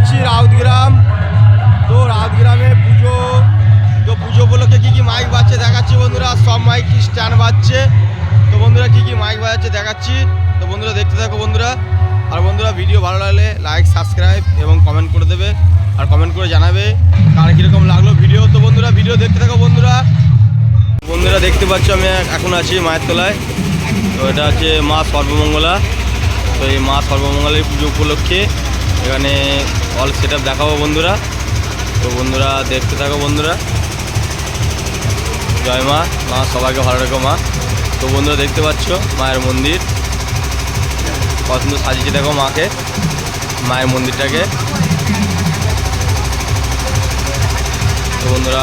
যাচ্ছি রাউতগ্রাম। তো রাউতগ্রামে পুজো, তো পুজো উপলক্ষে কী কী মাইক বাজছে দেখাচ্ছি বন্ধুরা। সব মাইক স্ট্যান্ড বাজছে। তো বন্ধুরা কী কী মাইক বাজাচ্ছে দেখাচ্ছি। তো বন্ধুরা দেখতে থাকো বন্ধুরা। আর বন্ধুরা ভিডিও ভালো লাগলে লাইক, সাবস্ক্রাইব এবং কমেন্ট করে দেবে। আর কমেন্ট করে জানাবে কার কীরকম লাগলো ভিডিও। তো বন্ধুরা ভিডিও দেখতে থাকো বন্ধুরা। বন্ধুরা দেখতে পাচ্ছ আমি এখন আছি মায়ের তলায়। তো এটা হচ্ছে মা সর্বমঙ্গলা। তো এই মা সর্বমঙ্গলের পুজো উপলক্ষে এখানে অল সেট আপ দেখাবো বন্ধুরা। তো বন্ধুরা দেখতে থাকো বন্ধুরা। জয় মা, মা সবাইকে ভালো রেখো মা। তো বন্ধুরা দেখতে পাচ্ছ মায়ের মন্দির কত সুন্দর সাজিয়েছে দেখো মাকে, মায়ের মন্দিরটাকে। তো বন্ধুরা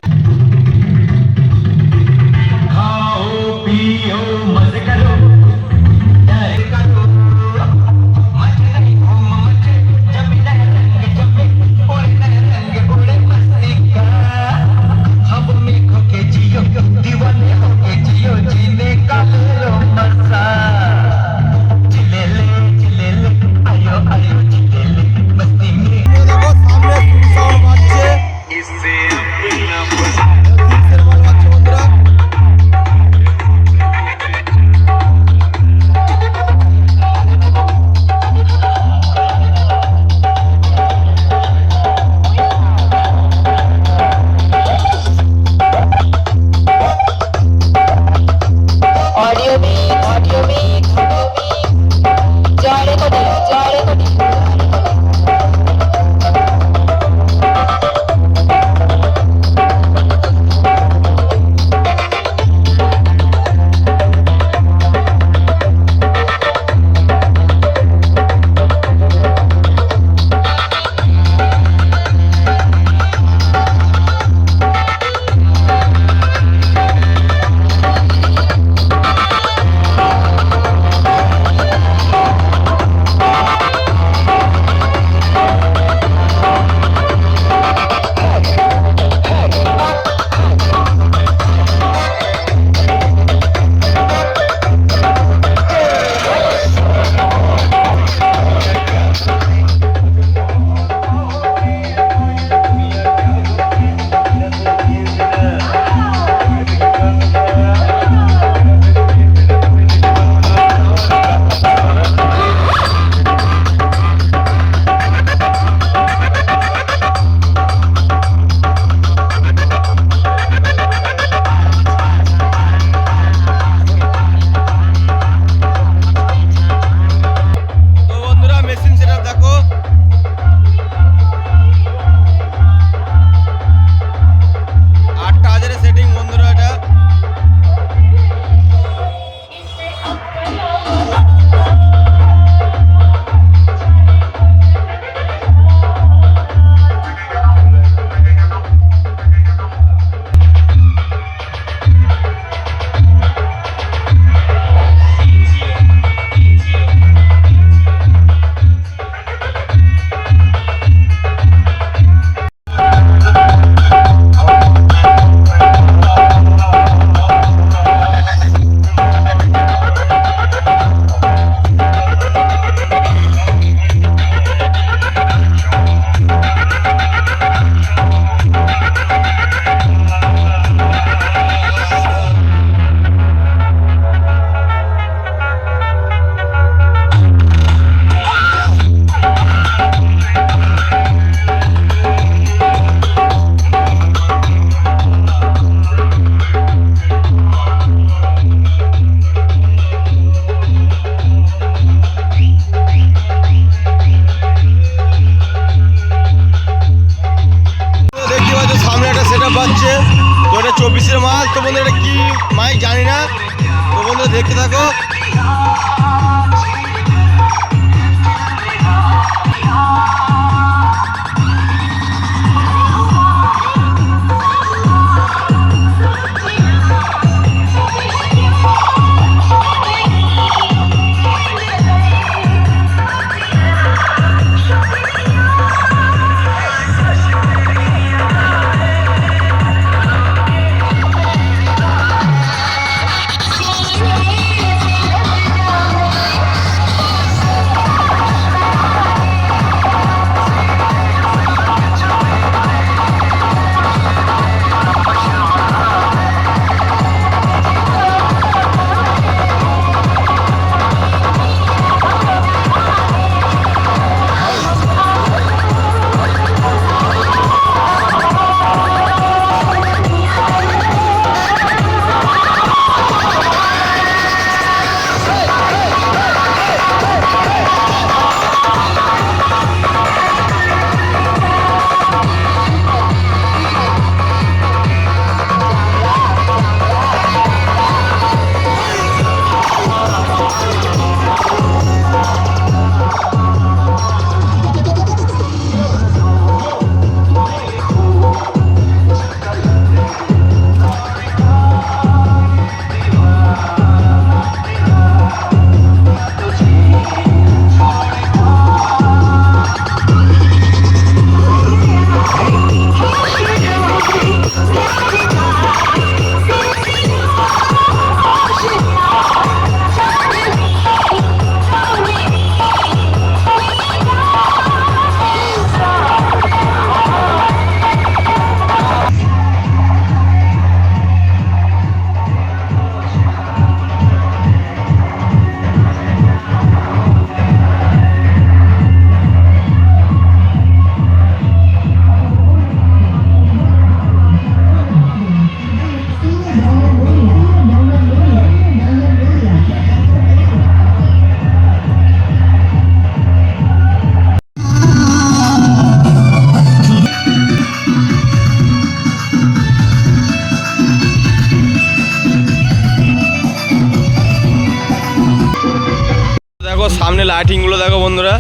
লাইটিংগুলো দেখো বন্ধুরা,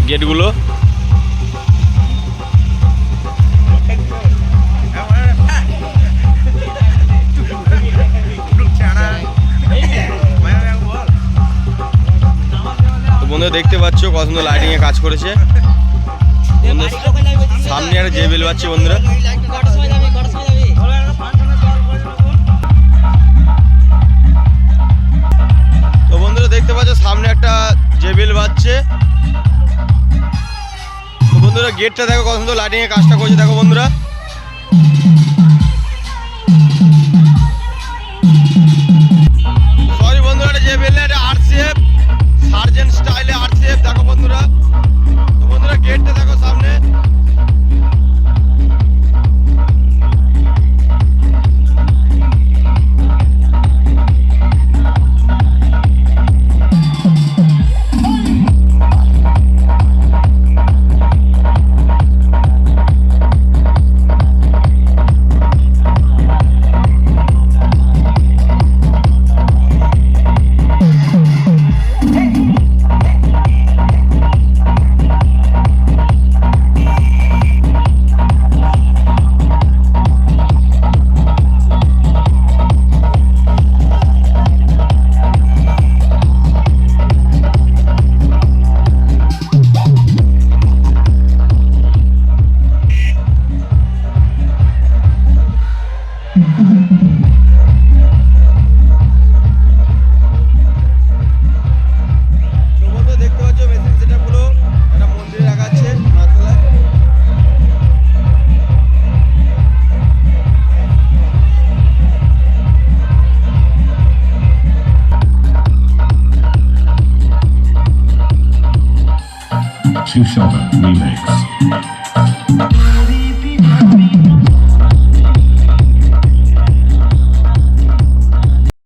গেটগুলো। তো বন্ধুরা দেখতে পাচ্ছ কত সুন্দর লাইটিং এ কাজ করেছে। সামনে একটা জেবেল বাজছে বন্ধুরা। তো বন্ধুরা দেখতে পাচ্ছ সামনে একটা জেবেল বাজছে। তো বন্ধুরা গেটটা দেখো কত সুন্দর লাইটিং এ কাজটা করছে দেখো বন্ধুরা। সরি বন্ধুরা, এটা জেবেল না, এটা আরসিএফ সার্জেন্ট স্টাইলে আরসিএফ দেখো বন্ধুরা। তো বন্ধুরা গেটটা দেখো সামনে। দেখতে পাচ্ছ মেশিন সেটআপ গুলো একটা মন্দিরে রাখা আছে মাতলায়। Shoe Shelter Remix.